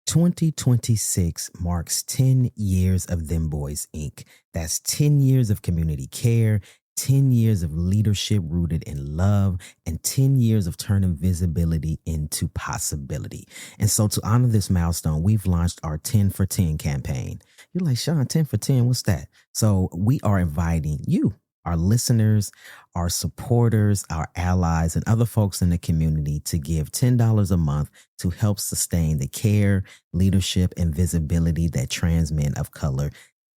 2026 marks 10 years of Dem Bois Inc. That's 10 years of community care, 10 years of leadership rooted in love, and 10 years of turning visibility into possibility. And so to honor this milestone, we've launched our 10 for 10 campaign. You're like, Shawn, 10 for 10, what's that? So we are inviting you, our listeners, our supporters, our allies, and other folks in the community to give $10 a month to help sustain the care, leadership, and visibility that trans men of color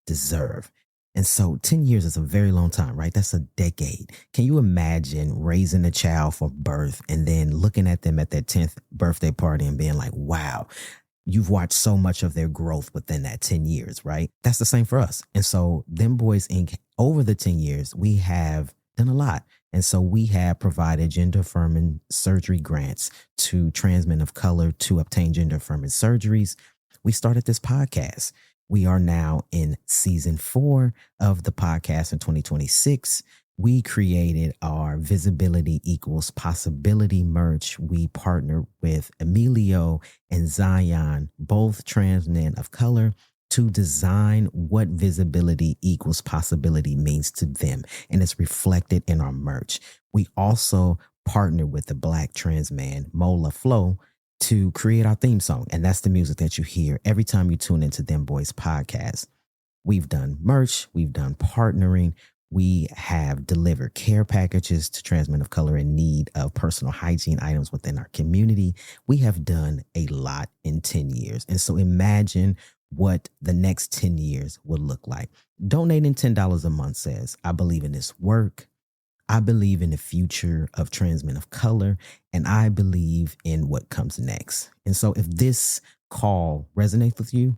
deserve. And so 10 years is a very long time, right? That's a decade. Can you imagine raising a child from birth and then looking at them at their 10th birthday party and being like, wow, you've watched so much of their growth within that 10 years, right? That's the same for us. And so Dem Bois Inc., over the 10 years, we have done a lot. And so we have provided gender-affirming surgery grants to trans men of color to obtain gender-affirming surgeries. We started this podcast. We are now in season 4 of the podcast in 2026. We created our Visibility Equals Possibility merch. We partnered with Emilio and Zion, both trans men of color, to design what visibility equals possibility means to them. And it's reflected in our merch. We also partnered with the Black trans man, Mola Flow, to create our theme song. And that's the music that you hear every time you tune into Dem Bois Podcast. We've done merch. We've done partnering. We have delivered care packages to trans men of color in need of personal hygiene items within our community. We have done a lot in 10 years. And so imagine what the next 10 years will look like. Donating $10 a month says, I believe in this work. I believe in the future of trans men of color, and I believe in what comes next. And so if this call resonates with you,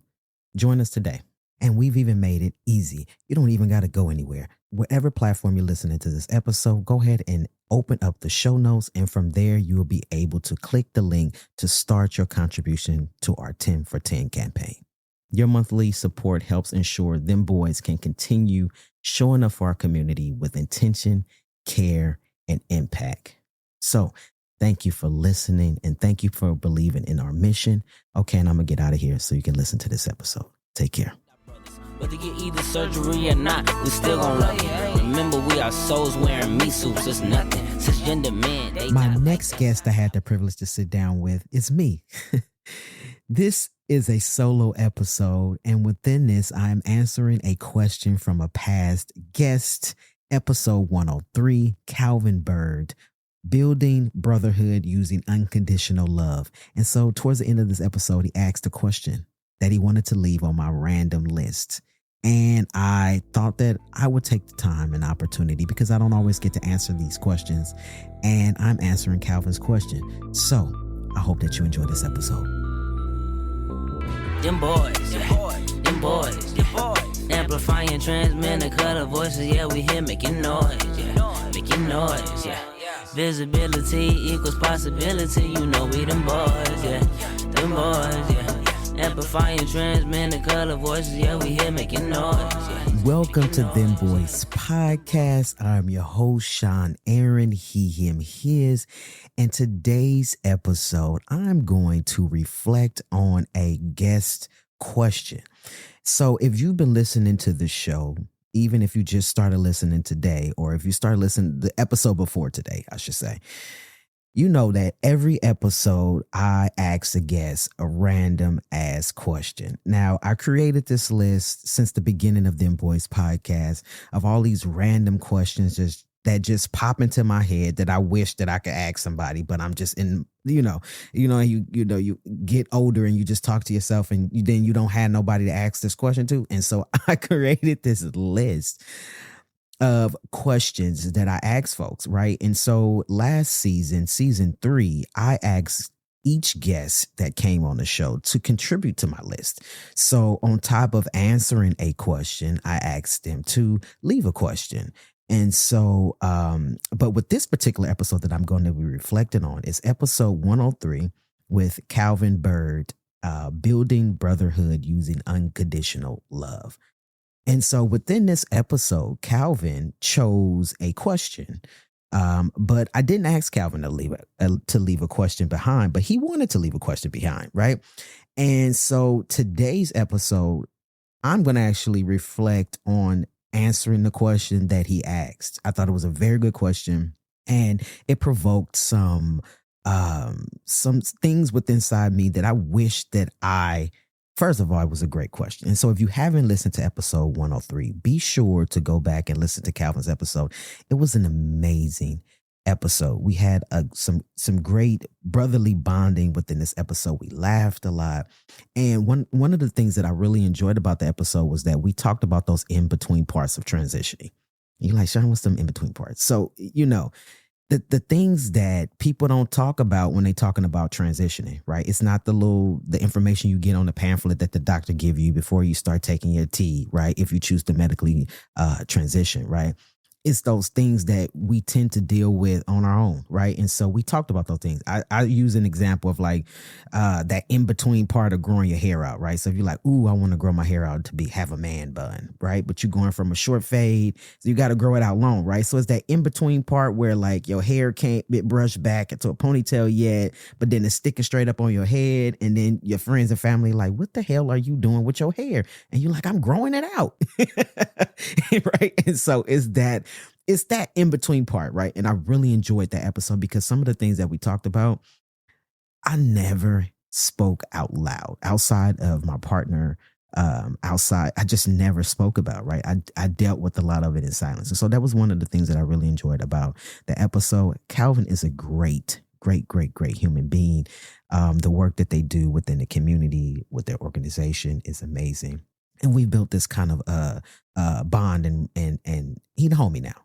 join us today. And we've even made it easy. You don't even got to go anywhere. Whatever platform you're listening to this episode, go ahead and open up the show notes. And from there, you will be able to click the link to start your contribution to our 10 for 10 campaign. Your monthly support helps ensure Dem Bois can continue showing up for our community with intention, care, and impact. So thank you for listening and thank you for believing in our mission. Okay, and I'm going to get out of here so you can listen to this episode. Take care. Whether you either surgery or not, we still gon' love you. Remember, we are souls wearing meat suits. It's nothing. Cisgender men. My next guest I had the privilege to sit down with is me. This is a solo episode, and within this, I am answering a question from a past guest, episode 103, Calvin Bird, Building Brotherhood Using Unconditional Love. And so towards the end of this episode, he asked a question that he wanted to leave on my random list. And I thought that I would take the time and opportunity because I don't always get to answer these questions. And I'm answering Calvin's question. So I hope that you enjoy this episode. Dem Bois, Dem Bois, amplifying trans men of color voices. Yeah, we here making noise, making noise, Visibility equals possibility. You know we Dem Bois, Dem Bois, amplifying trans men of color voices. Yeah, we here making noise. Welcome to Dem Bois Podcast. I'm your host, Shawn Aaron, he, him, his. And today's episode, I'm going to reflect on a guest question. So if you've been listening to the show, even if you just started listening today, or if you started listening to the episode before today, I should say, you know that every episode I ask a guest a random ass question. Now, I created this list since the beginning of Dem Bois Podcast of all these random questions that just pop into my head that I wish that I could ask somebody, but I'm just in, you get older and you just talk to yourself and then you don't have nobody to ask this question to. And so I created this list of questions that I asked folks, right? And so last season 3, I asked each guest that came on the show to contribute to my list. So on top of answering a question, I asked them to leave a question. And so, but with this particular episode that I'm going to be reflecting on is episode 103 with Calvin Bird, Building Brotherhood Using Unconditional Love. And so within this episode, Calvin chose a question But I didn't ask Calvin to leave a question behind, but he wanted to leave a question behind, right? And so today's episode, I'm going to actually reflect on answering the question that he asked. I thought it was a very good question, and it provoked some things within inside me that I wish that first of all, it was a great question. And so if you haven't listened to episode 103, be sure to go back and listen to Calvin's episode. It was an amazing episode. We had some great brotherly bonding within this episode. We laughed a lot. And one of the things that I really enjoyed about the episode was that we talked about those in-between parts of transitioning. You're like, Shawn, what's them in-between parts? So, the things that people don't talk about when they're talking about transitioning, right? It's not the information you get on the pamphlet that the doctor give you before you start taking your tea, right? If you choose to medically transition, right? It's those things that we tend to deal with on our own, right? And so we talked about those things. I use an example of like that in-between part of growing your hair out, right? So if you're like, ooh, I want to grow my hair out to have a man bun, right? But you're going from a short fade, so you got to grow it out long, right? So it's that in-between part where like your hair can't get brushed back into a ponytail yet, but then it's sticking straight up on your head. And then your friends and family like, what the hell are you doing with your hair? And you're like, I'm growing it out, right? And so it's that in-between part, right? And I really enjoyed that episode because some of the things that we talked about, I never spoke out loud outside of my partner. I just never spoke about, right? I dealt with a lot of it in silence. And so that was one of the things that I really enjoyed about the episode. Calvin is a great human being. The work that they do within the community with their organization is amazing. And we built this kind of bond and he's a homie now.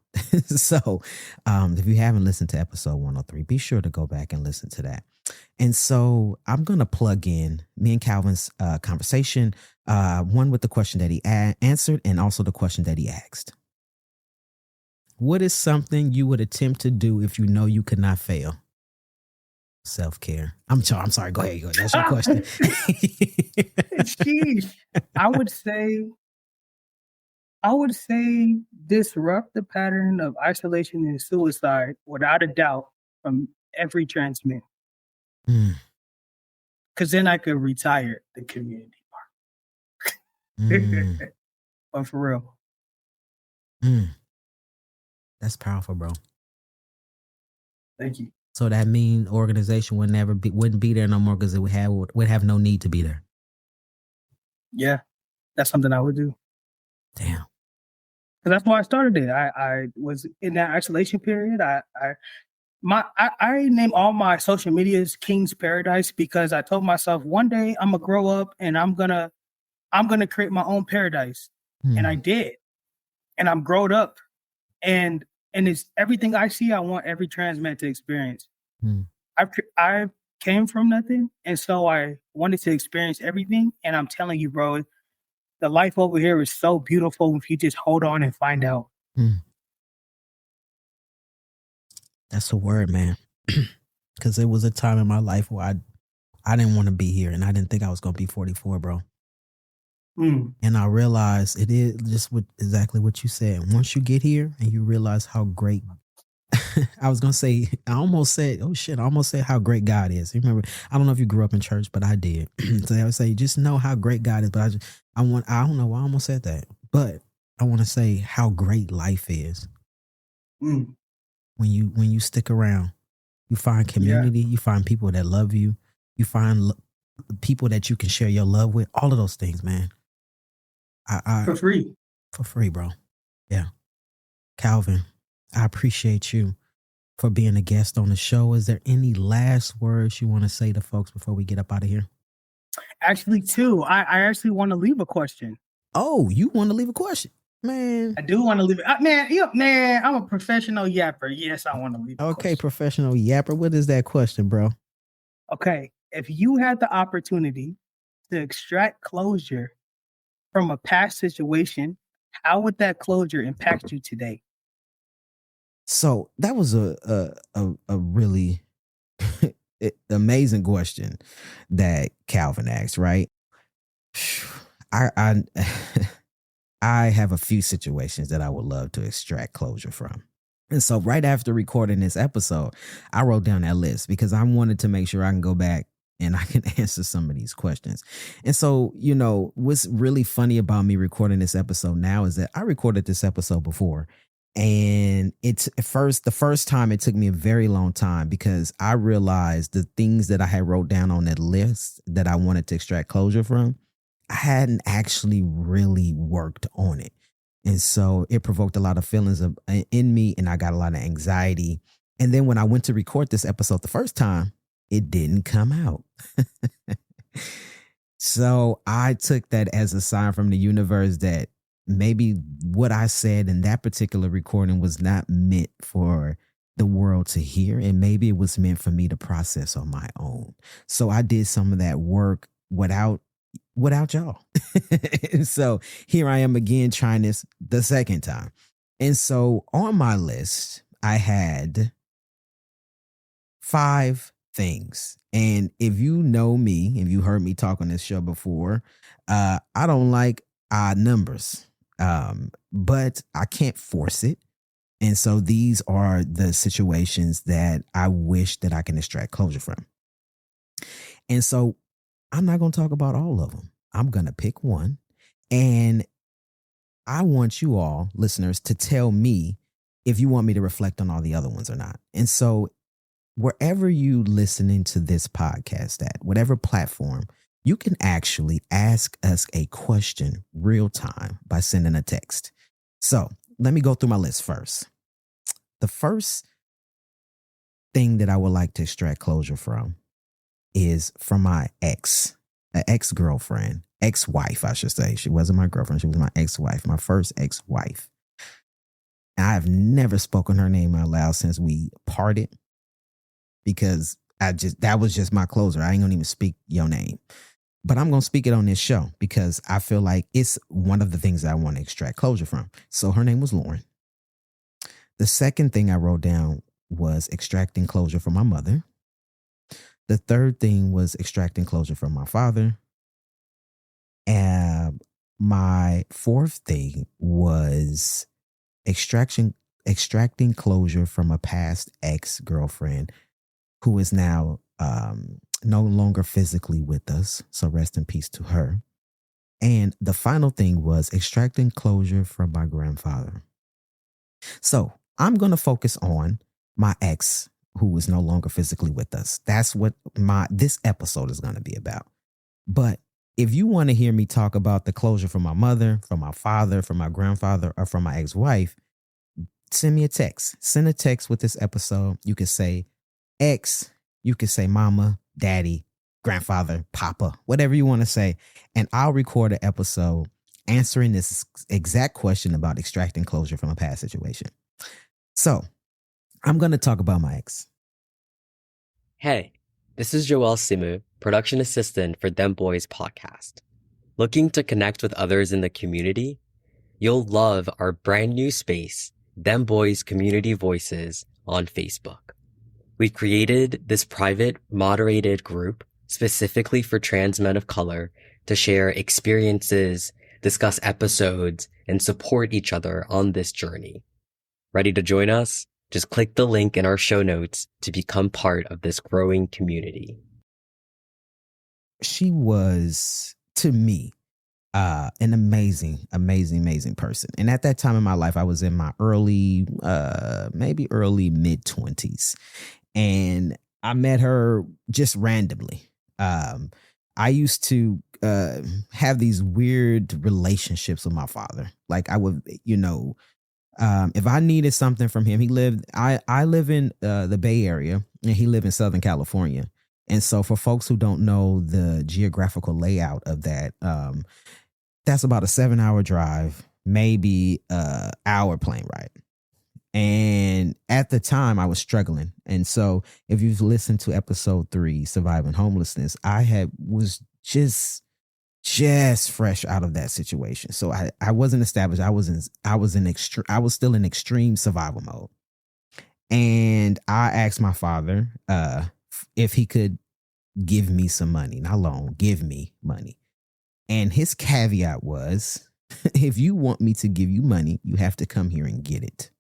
So if you haven't listened to episode 103, be sure to go back and listen to that. And so I'm going to plug in me and Calvin's conversation, one with the question that he answered and also the question that he asked. What is something you would attempt to do if you know you could not fail? Self-care. I'm sorry. Go ahead. That's your question. Sheesh. I would say disrupt the pattern of isolation and suicide without a doubt from every trans man. Because then I could retire the community part. But for real. That's powerful, bro. Thank you. So that means organization wouldn't be there no more because it would have no need to be there. Yeah, that's something I would do. Damn. Because that's why I started it. I was in that isolation period. I named all my social medias King's Paradise because I told myself one day I'm gonna grow up and I'm gonna create my own paradise, and I did, and I'm grown up, and it's everything I see. I want every trans man to experience. I came from nothing, and so I wanted to experience everything. And I'm telling you, bro, the life over here is so beautiful if you just hold on and find out. That's a word, man. Because there was a time in my life where I didn't want to be here, and I didn't think I was going to be 44, bro. And I realized it is just exactly what you said. Once you get here and you realize how great, I almost said how great God is. You remember, I don't know if you grew up in church, but I did. So I would say, just know how great God is. But I don't know why I almost said that, but I want to say how great life is. When you stick around, you find community, you find people that love you, you find people that you can share your love with, all of those things, man. For free, bro. Yeah. Calvin, I appreciate you for being a guest on the show. Is there any last words you want to say to folks before we get up out of here? Actually, too, I actually want to leave a question. Oh, you want to leave a question? Man. I do want to leave it. Man, I'm a professional yapper. Yes, I want to leave a question. Okay, professional yapper. What is that question, bro? Okay. If you had the opportunity to extract closure from a past situation, how would that closure impact you today? So that was a really amazing question that Calvin asked, right? I have a few situations that I would love to extract closure from. And so right after recording this episode, I wrote down that list because I wanted to make sure I can go back and I can answer some of these questions. And so, what's really funny about me recording this episode now is that I recorded this episode before. And the first time it took me a very long time because I realized the things that I had wrote down on that list that I wanted to extract closure from, I hadn't actually really worked on it. And so it provoked a lot of feelings in me, and I got a lot of anxiety. And then when I went to record this episode the first time, it didn't come out. So I took that as a sign from the universe that maybe what I said in that particular recording was not meant for the world to hear. And maybe it was meant for me to process on my own. So I did some of that work without y'all. And so here I am again trying this the second time. And so on my list, I had 5 things. And if you know me, if you heard me talk on this show before, I don't like odd numbers, but I can't force it. And so these are the situations that I wish that I can extract closure from. And so I'm not going to talk about all of them. I'm going to pick one. And I want you all, listeners, to tell me if you want me to reflect on all the other ones or not. And so wherever you listening to this podcast at, whatever platform, you can actually ask us a question real time by sending a text. So let me go through my list first. The first thing that I would like to extract closure from is from my ex-girlfriend, ex-wife, I should say. She wasn't my girlfriend. She was my ex-wife, my first ex-wife. I have never spoken her name out loud since we parted because that was just my closer. I ain't gonna even speak your name, but I'm going to speak it on this show because I feel like it's one of the things that I want to extract closure from. So her name was Lauren. The second thing I wrote down was extracting closure from my mother. The third thing was extracting closure from my father. And my fourth thing was extracting closure from a past ex-girlfriend who is now no longer physically with us. So rest in peace to her. And the final thing was extracting closure from my grandfather. So I'm going to focus on my ex who is no longer physically with us. That's what this episode is going to be about. But if you want to hear me talk about the closure from my mother, from my father, from my grandfather, or from my ex-wife, send me a text. Send a text with this episode. You could say ex, you could say mama, daddy, grandfather, papa, whatever you want to say. And I'll record an episode answering this exact question about extracting closure from a past situation. So I'm going to talk about my ex. Hey, this is Joel Simu, production assistant for Dem Bois Podcast. Looking to connect with others in the community? You'll love our brand new space, Dem Bois Community Voices, on Facebook. We've created this private, moderated group specifically for trans men of color to share experiences, discuss episodes, and support each other on this journey. Ready to join us? Just click the link in our show notes to become part of this growing community. She was, to me, an amazing person. And at that time in my life, I was in my early mid-20s. And I met her just randomly. I used to have these weird relationships with my father. Like I would, if I needed something from him, I live in the Bay Area and he lived in Southern California. And so for folks who don't know the geographical layout of that, that's about a 7-hour drive, maybe an hour plane ride. And at the time I was struggling. And so if you've listened to episode 3, Surviving Homelessness, I was just fresh out of that situation. So I wasn't established. I was still in extreme survival mode. And I asked my father if he could give me some money, not loan, give me money. And his caveat was, if you want me to give you money, you have to come here and get it.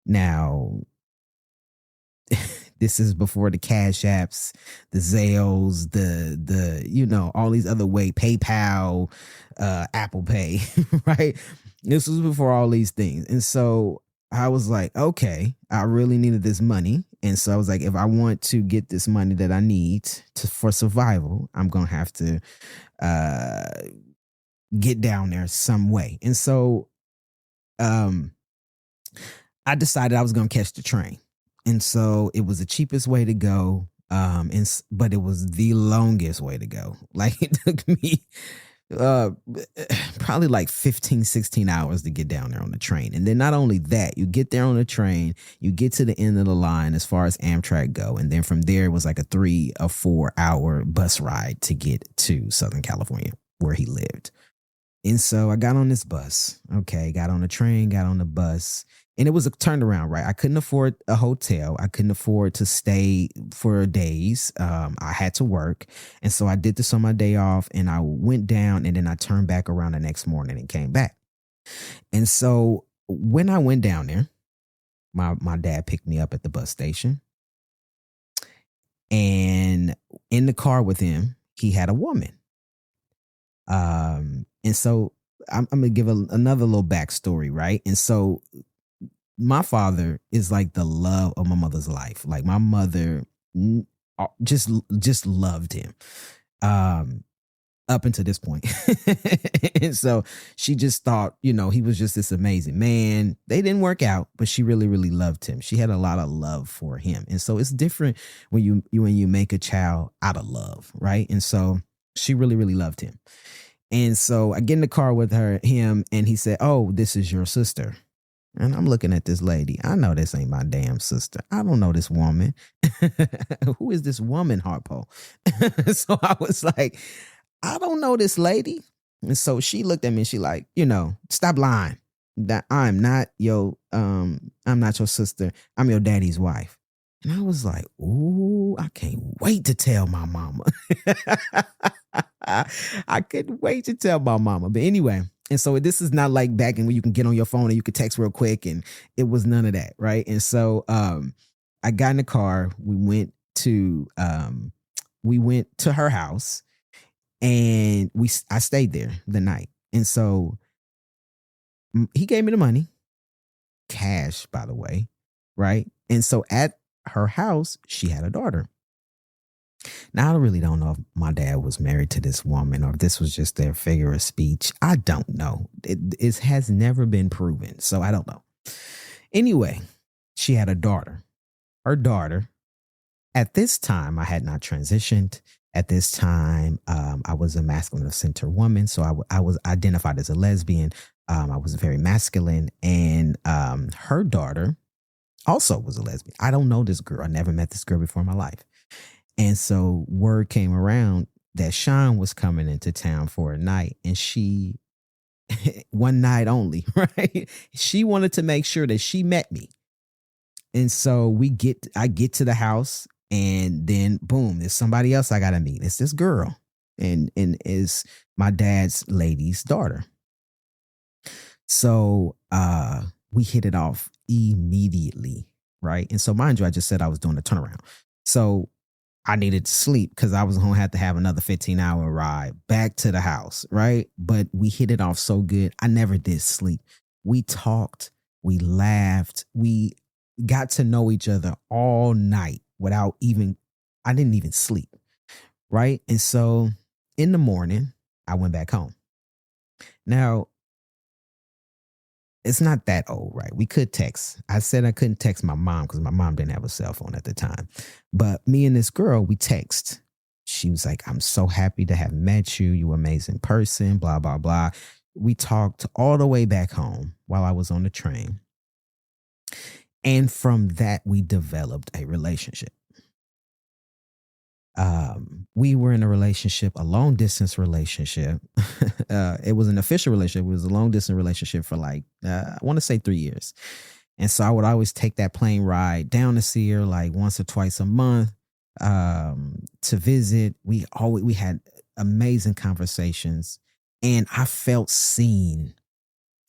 Now, this is before the Cash Apps, the Zales, the all these other PayPal, Apple Pay, right? This was before all these things. And so I was like, okay, I really needed this money. And so I was like, if I want to get this money that I need for survival, I'm going to have to get down there some way. And so I decided I was going to catch the train. And so it was the cheapest way to go. But it was the longest way to go. Like it took me probably like 15, 16 hours to get down there on the train. And then not only that, you get there on the train, you get to the end of the line as far as Amtrak go. And then from there, it was like a 3 or 4 hour bus ride to get to Southern California where he lived. And so I got on this bus. Okay, got on the train, got on the bus. And it was a turnaround, right? I couldn't afford a hotel. I couldn't afford to stay for days. I had to work. And so I did this on my day off and I went down and then I turned back around the next morning and came back. And so when I went down there, my dad picked me up at the bus station. And in the car with him, he had a woman. And so I'm going to give another little backstory, right? And so my father is like the love of my mother's life. Like my mother just loved him up until this point. And so she just thought, he was just this amazing man. They didn't work out, but she really, really loved him. She had a lot of love for him. And so it's different when you make a child out of love, right? And so she really, really loved him. And so I get in the car with him, and he said, "Oh, this is your sister." And I'm looking at this lady. I know this ain't my damn sister. I don't know this woman. Who is this woman, Harpo? So I was like, I don't know this lady. And so she looked at me and she like, stop lying. That I'm not your sister. I'm your daddy's wife. And I was like, ooh, I can't wait to tell my mama. I couldn't wait to tell my mama. But anyway, and so this is not like back in when you can get on your phone and you could text real quick, and it was none of that, right? And so I got in the car. We went to her house, and I stayed there the night. And so he gave me the money, cash, by the way, right? And so at her house, she had a daughter. Now, I really don't know if my dad was married to this woman or if this was just their figure of speech. I don't know. It has never been proven, so I don't know. Anyway, she had a daughter. Her daughter, at this time, I had not transitioned. At this time, I was a masculine center woman, so I was identified as a lesbian. I was very masculine, and her daughter also was a lesbian. I don't know this girl. I never met this girl before in my life. And so word came around that Shawn was coming into town for a night, and she, one night only, right? She wanted to make sure that she met me. And so I get to the house, and then boom, there's somebody else I got to meet. It's this girl, and is my dad's lady's daughter. So we hit it off immediately, right? And so mind you, I just said I was doing a turnaround. So I needed to sleep because I was going to have to have another 15-hour ride back to the house, right? But we hit it off so good. I never did sleep. We talked, we laughed, we got to know each other all night I didn't even sleep, right? And so in the morning, I went back home. Now, it's not that old, right? We could text. I said I couldn't text my mom because my mom didn't have a cell phone at the time. But me and this girl, we text. She was like, "I'm so happy to have met you. You're an amazing person, blah, blah, blah." We talked all the way back home while I was on the train. And from that, we developed a relationship. We were in a relationship, a long distance relationship. It was an official relationship. It was a long distance relationship for I want to say 3 years. And so I would always take that plane ride down to see her like once or twice a month to visit. We had amazing conversations, and I felt seen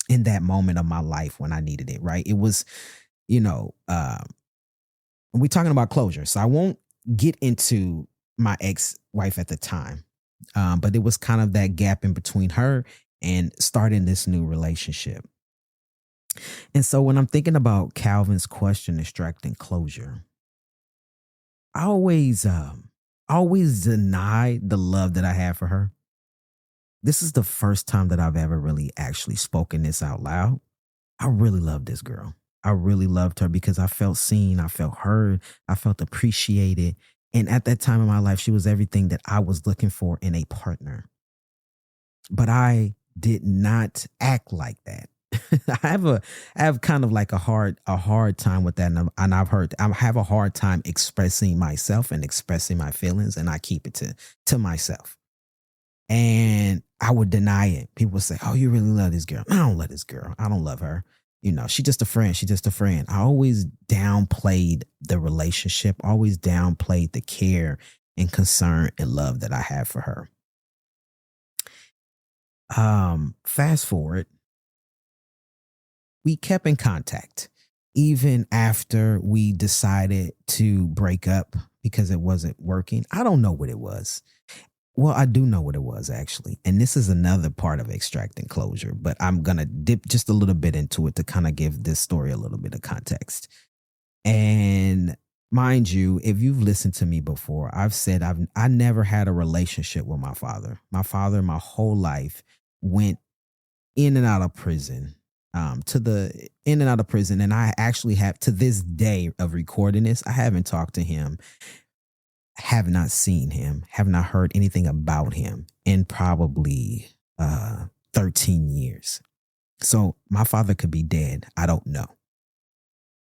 in that moment of my life when I needed it, right? It was, we're talking about closure. So I won't get into my ex-wife at the time. But it was kind of that gap in between her and starting this new relationship. And so when I'm thinking about Calvin's question, extracting closure, I always deny the love that I have for her. This is the first time that I've ever really actually spoken this out loud. I really love this girl. I really loved her because I felt seen, I felt heard, I felt appreciated. And at that time in my life, she was everything that I was looking for in a partner. But I did not act like that. I have kind of like a hard time with that, and I have a hard time expressing myself and expressing my feelings, and I keep it to myself. And I would deny it. People would say, "Oh, you really love this girl?" I don't love this girl. I don't love her. She's just a friend. She's just a friend. I always downplayed the relationship, always downplayed the care and concern and love that I have for her. Fast forward, we kept in contact even after we decided to break up because it wasn't working. I don't know what it was. Well, I do know what it was, actually. And this is another part of extracting closure, but I'm going to dip just a little bit into it to kind of give this story a little bit of context. And mind you, if you've listened to me before, I've said I never had a relationship with my father. My father, my whole life, went in and out of prison, in and out of prison. And I actually have, to this day of recording this, I haven't talked to him, have not seen him, have not heard anything about him in probably 13 years. So my father could be dead. I don't know.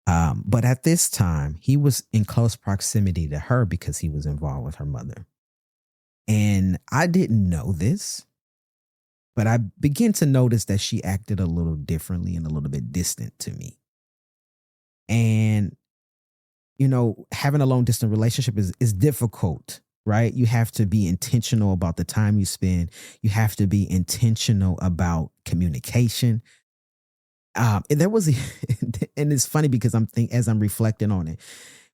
But at this time, he was in close proximity to her because he was involved with her mother. And I didn't know this, but I began to notice that she acted a little differently and a little bit distant to me. And having a long distance relationship is difficult, right? You have to be intentional about the time you spend. You have to be intentional about communication. And there was, and it's funny because as I'm reflecting on it,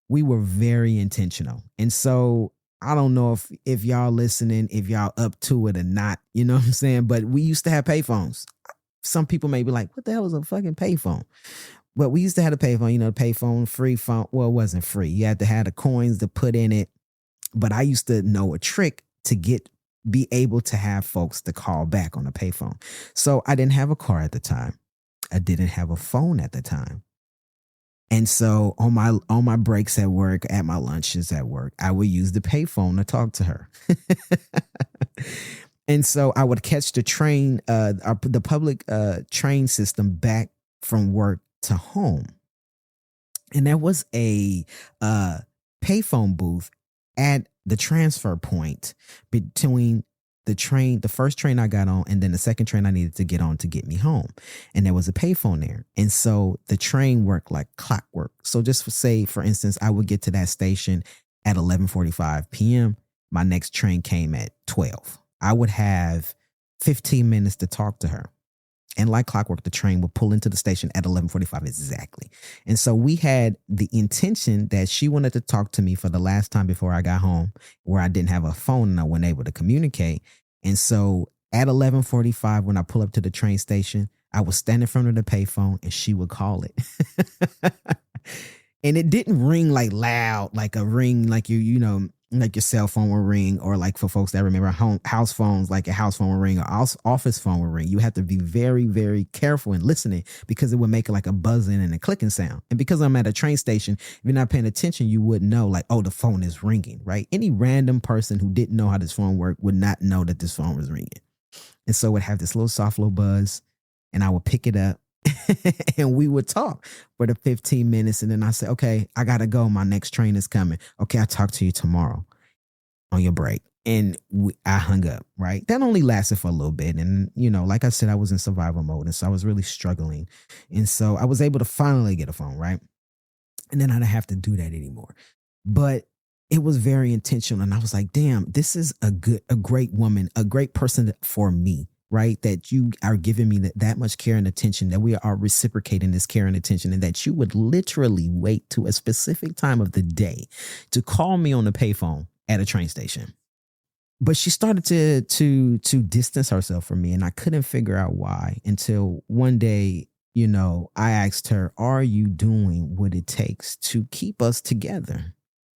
we were very intentional. And so I don't know if y'all listening, if y'all up to it or not, you know what I'm saying? But we used to have payphones. Some people may be like, what the hell is a fucking payphone? But we used to have a payphone, the payphone, free phone. Well, it wasn't free. You had to have the coins to put in it. But I used to know a trick to be able to have folks to call back on a payphone. So I didn't have a car at the time. I didn't have a phone at the time. And so on my breaks at work, at my lunches at work, I would use the payphone to talk to her. And so I would catch the train, the public train system back from work to home. And there was a payphone booth at the transfer point between the first train I got on and then the second train I needed to get on to get me home. And there was a payphone there. And so the train worked like clockwork. So just for instance, I would get to that station at 11:45 p.m. My next train came at 12. I would have 15 minutes to talk to her. And like clockwork, the train would pull into the station at 11:45 exactly. And so we had the intention that she wanted to talk to me for the last time before I got home, where I didn't have a phone and I wasn't able to communicate. And so at 11:45, when I pull up to the train station, I would stand in front of the payphone and she would call it. And it didn't ring like loud, like a ring, like like your cell phone will ring, or like for folks that remember house phones, like a house phone will ring or office phone will ring. You have to be very, very careful in listening because it would make like a buzzing and a clicking sound. And because I'm at a train station, if you're not paying attention, you wouldn't know like, oh, the phone is ringing, right? Any random person who didn't know how this phone worked would not know that this phone was ringing. And so it would have this soft little buzz, and I would pick it up and we would talk for the 15 minutes. And then I say, okay, I got to go. My next train is coming. Okay, I'll talk to you tomorrow on your break. And I hung up, right? That only lasted for a little bit. And, like I said, I was in survival mode. And so I was really struggling. And so I was able to finally get a phone, right? And then I didn't have to do that anymore. But it was very intentional. And I was like, damn, this is a great woman, a great person for me. right? That you are giving me that much care and attention, that we are reciprocating this care and attention, and that you would literally wait to a specific time of the day to call me on the payphone at a train station. But she started to distance herself from me, and I couldn't figure out why until one day, you know, I asked her, are you doing what it takes to keep us together?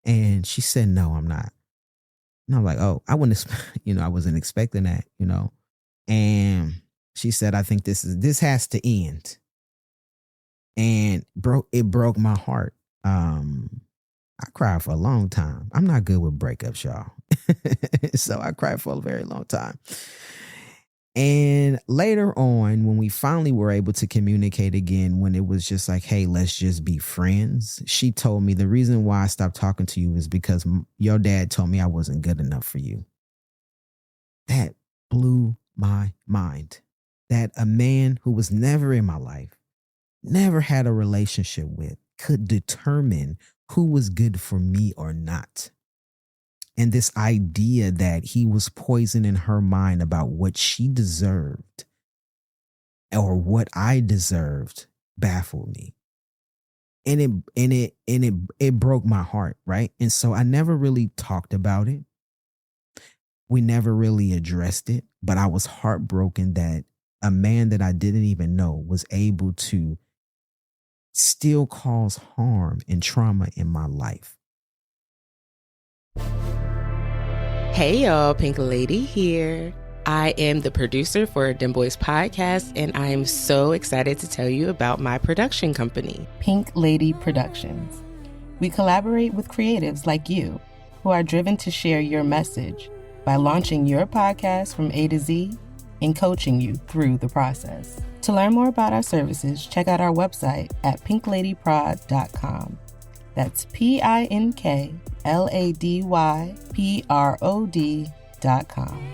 And she said, no, I'm not. And I'm like, oh, I wasn't expecting that, you know. And she said, I think this has to end. And it broke my heart. I cried for a long time. I'm not good with breakups, y'all. So I cried for a very long time. And later on, when we finally were able to communicate again, when it was just like, hey, let's just be friends, she told me the reason why I stopped talking to you is because your dad told me I wasn't good enough for you. That blew my mind. That a man who was never in my life, never had a relationship with, could determine who was good for me or not. And this idea that he was poisoning her mind about what she deserved or what I deserved baffled me. And it broke my heart, right? And so I never really talked about it. We never really addressed it, but I was heartbroken that a man that I didn't even know was able to still cause harm and trauma in my life. Hey y'all, Pink Lady here. I am the producer for Dem Bois Podcast, and I am so excited to tell you about my production company, Pink Lady Productions. We collaborate with creatives like you who are driven to share your message by launching your podcast from A to Z and coaching you through the process. To learn more about our services, check out our website at pinkladyprod.com. That's PINKLADYPROD.com.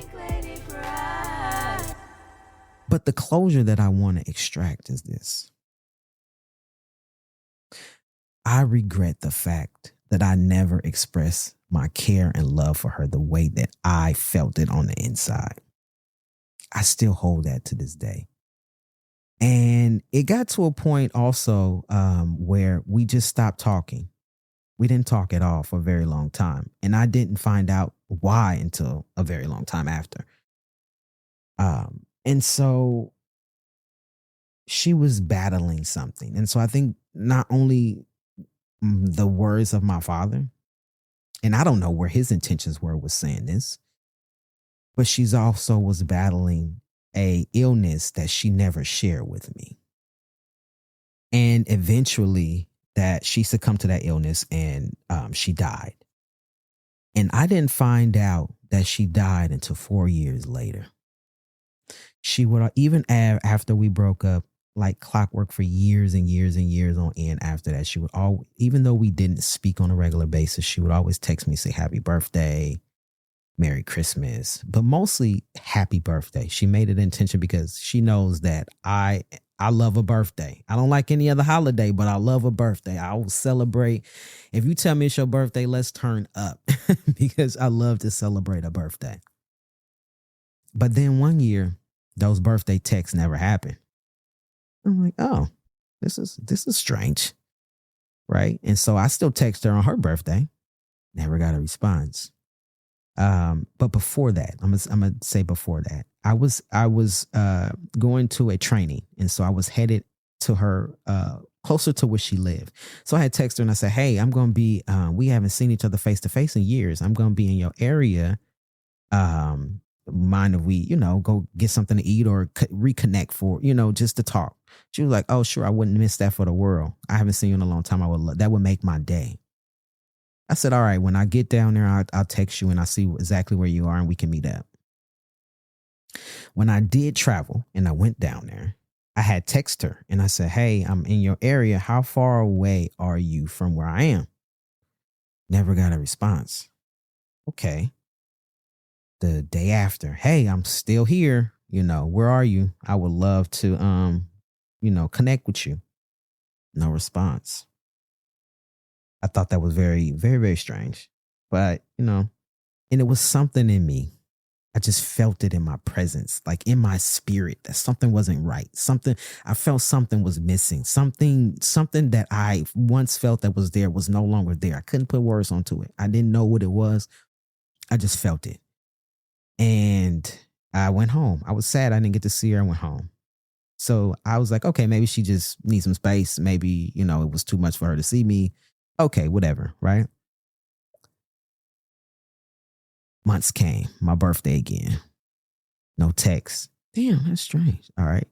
But the closure that I want to extract is this. I regret the fact that I never expressed my care and love for her the way that I felt it on the inside. I still hold that to this day. And it got to a point also where we just stopped talking. We didn't talk at all for a very long time. And I didn't find out why until a very long time after. And so she was battling something. And so I think not only the words of my father, and I don't know where his intentions were with saying this, but she's also was battling a illness that she never shared with me. And eventually that she succumbed to that illness and she died. And I didn't find out that she died until 4 years later. She would, even after we broke up, like clockwork for years and years and years on end after that, she would always, even though we didn't speak on a regular basis, she would always text me, say happy birthday, Merry Christmas, but mostly happy birthday. She made it an intention because she knows that I love a birthday. I don't like any other holiday, but I love a birthday. I will celebrate. If you tell me it's your birthday, let's turn up because I love to celebrate a birthday. But then one year, those birthday texts never happened. I'm like, oh, this is strange, right? And so I still text her on her birthday. Never got a response. But before that, I'm gonna say before that, I was going to a training, and so I was headed to her closer to where she lived. So I had texted her and I said, "Hey, I'm gonna be. We haven't seen each other face to face in years. I'm gonna be in your area. Mind if we, go get something to eat or reconnect for, just to talk?" She was like, "Oh, sure, I wouldn't miss that for the world. I haven't seen you in a long time. That would make my day." I said, all right, when I get down there, I'll text you and I'll see exactly where you are and we can meet up. When I did travel and I went down there, I had texted her and I said, hey, I'm in your area. How far away are you from where I am? Never got a response. Okay. The day after, hey, I'm still here. Where are you? I would love to, connect with you. No response. I thought that was very, very, very strange. But, and it was something in me. I just felt it in my presence, like in my spirit, that something wasn't right. I felt something was missing. Something that I once felt that was there was no longer there. I couldn't put words onto it. I didn't know what it was. I just felt it. And I went home. I was sad I didn't get to see her. I went home. So I was like, okay, maybe she just needs some space. Maybe, it was too much for her to see me. Okay, whatever, right? Months came, my birthday again. No text. Damn, that's strange. All right.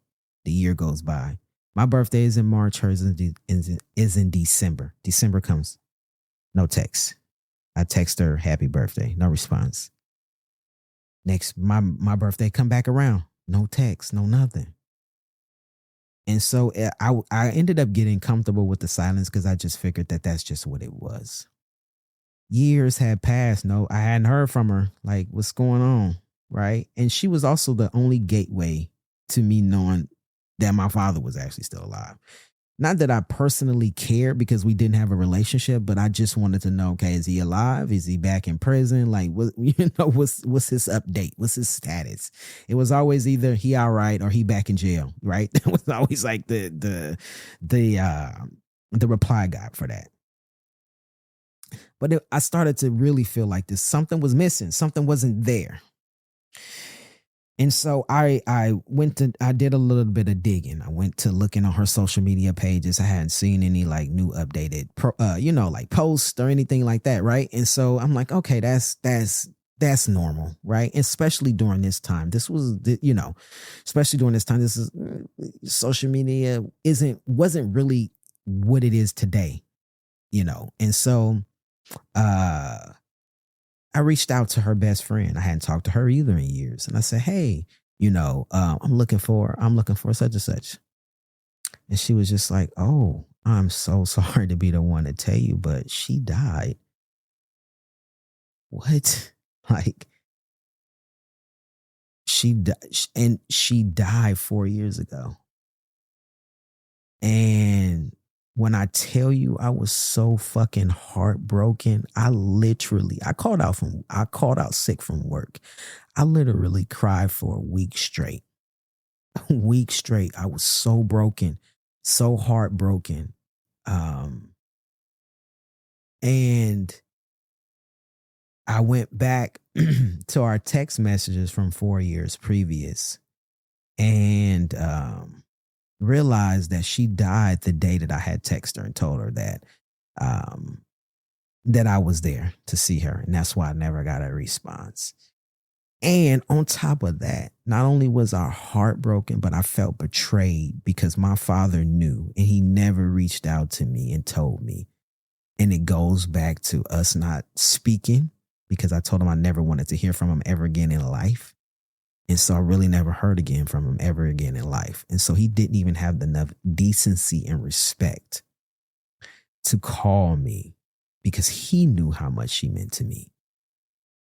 The year goes by. My birthday is in March. Hers is in December. December comes. No text. I text her, happy birthday. No response. Next, my birthday come back around. No text, no nothing. And so I ended up getting comfortable with the silence because I just figured that that's just what it was. Years had passed. No, I hadn't heard from her. Like, what's going on? Right. And she was also the only gateway to me knowing that my father was actually still alive. Not that I personally cared because we didn't have a relationship, but I just wanted to know, okay, is he alive? Is he back in prison? Like, what's his update? What's his status? It was always either he all right or he back in jail, right? It was always like the reply I got for that. But I started to really feel like something was missing. Something wasn't there. And so I did a little bit of digging. I went to looking on her social media pages. I hadn't seen any like new updated, like posts or anything like that. Right. And so I'm like, okay, that's normal. Right. Especially during this time. Especially during this time, this is social media wasn't really what it is today, And so, I reached out to her best friend. I hadn't talked to her either in years. And I said, hey, I'm looking for such and such. And she was just like, oh, I'm so sorry to be the one to tell you, but she died. What? Like, she died 4 years ago. And when I tell you I was so fucking heartbroken, I called out sick from work. I literally cried for a week straight. A week straight. I was so broken, so heartbroken. And I went back to our text messages from 4 years previous and realized that she died the day that I had texted her and told her that that I was there to see her. And that's why I never got a response. And on top of that, not only was I heartbroken, but I felt betrayed because my father knew and he never reached out to me and told me. And it goes back to us not speaking because I told him I never wanted to hear from him ever again in life. And so I really never heard again from him ever again in life. And so he didn't even have enough decency and respect to call me because he knew how much she meant to me,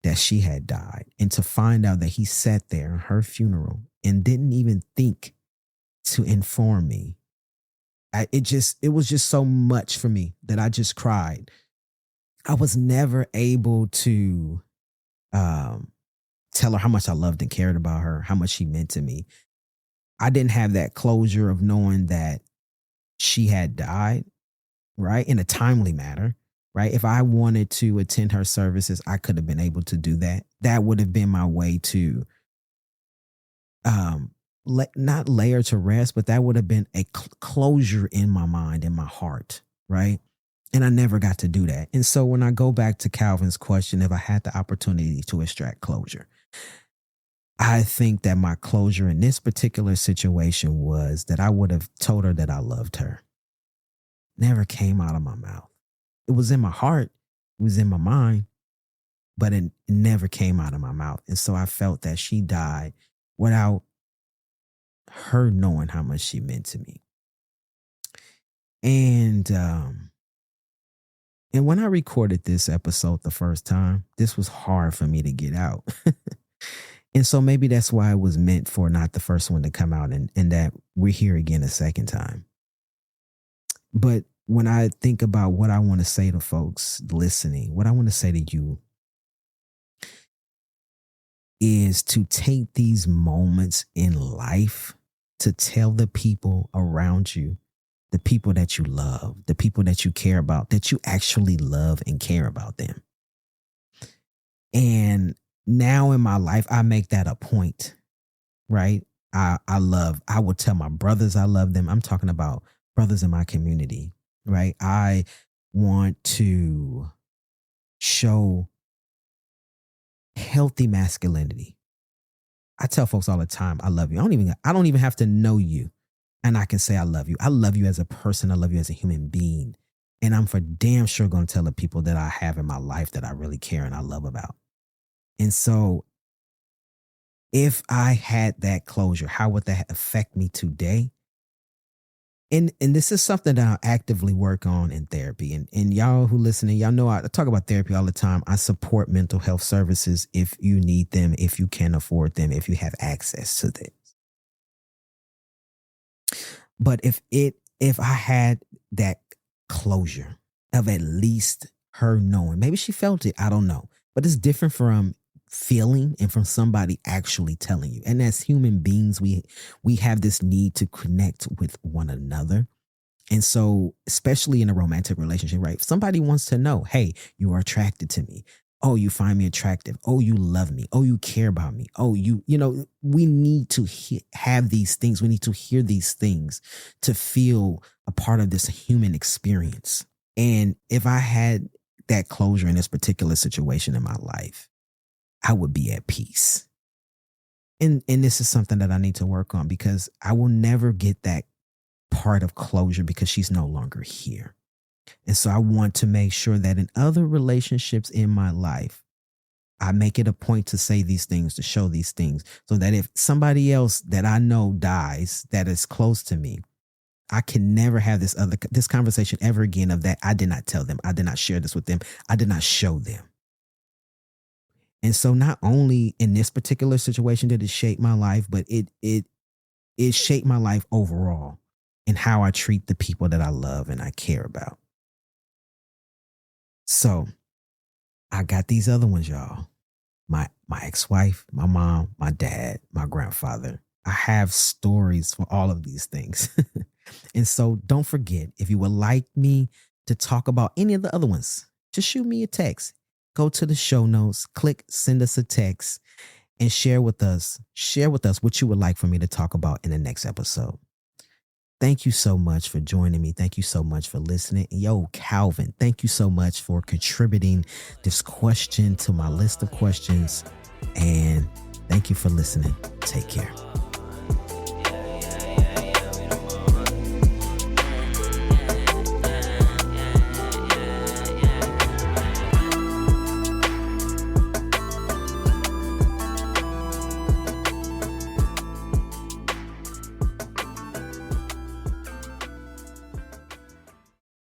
that she had died. And to find out that he sat there at her funeral and didn't even think to inform me. It was just so much for me that I just cried. I was never able to tell her how much I loved and cared about her, how much she meant to me. I didn't have that closure of knowing that she had died, right? In a timely manner, right? If I wanted to attend her services, I could have been able to do that. That would have been my way to not lay her to rest, but that would have been a closure in my mind, in my heart, right? And I never got to do that. And so when I go back to Calvin's question, if I had the opportunity to extract closure, I think that my closure in this particular situation was that I would have told her that I loved her. Never came out of my mouth. It was in my heart. It was in my mind, but it never came out of my mouth. And so I felt that she died without her knowing how much she meant to me. And when I recorded this episode the first time, this was hard for me to get out. And so maybe that's why it was meant for not the first one to come out and that we're here again a second time. But when I think about what I want to say to folks listening, what I want to say to you, is to take these moments in life to tell the people around you, the people that you love, the people that you care about, that you actually love and care about them. And now in my life, I make that a point, right? I would tell my brothers I love them. I'm talking about brothers in my community, right? I want to show healthy masculinity. I tell folks all the time, I love you. I don't even have to know you. And I can say, I love you. I love you as a person. I love you as a human being. And I'm for damn sure going to tell the people that I have in my life that I really care and I love about. And so if I had that closure, how would that affect me today? And this is something that I actively work on in therapy. And y'all who listening, y'all know I talk about therapy all the time. I support mental health services if you need them, if you can afford them, if you have access to them. But if I had that closure of at least her knowing, maybe she felt it, I don't know. But it's different from feeling and from somebody actually telling you. And as human beings, we have this need to connect with one another. And so, especially in a romantic relationship, right? If somebody wants to know, hey, you are attracted to me. Oh, you find me attractive. Oh, you love me. Oh, you care about me. Oh, you know, we need to have these things. We need to hear these things to feel a part of this human experience. And if I had that closure in this particular situation in my life, I would be at peace. And this is something that I need to work on because I will never get that part of closure because she's no longer here. And so I want to make sure that in other relationships in my life, I make it a point to say these things, to show these things, so that if somebody else that I know dies that is close to me, I can never have this conversation ever again of that I did not tell them, I did not share this with them, I did not show them. And so not only in this particular situation did it shape my life, but it shaped my life overall in how I treat the people that I love and I care about. So I got these other ones, y'all. My ex-wife, my mom, my dad, my grandfather. I have stories for all of these things. And so don't forget, if you would like me to talk about any of the other ones, just shoot me a text. Go to the show notes, click send us a text, and share with us what you would like for me to talk about in the next episode. Thank you so much for joining me. Thank you so much for listening. Yo, Calvin, thank you so much for contributing this question to my list of questions. And thank you for listening. Take care.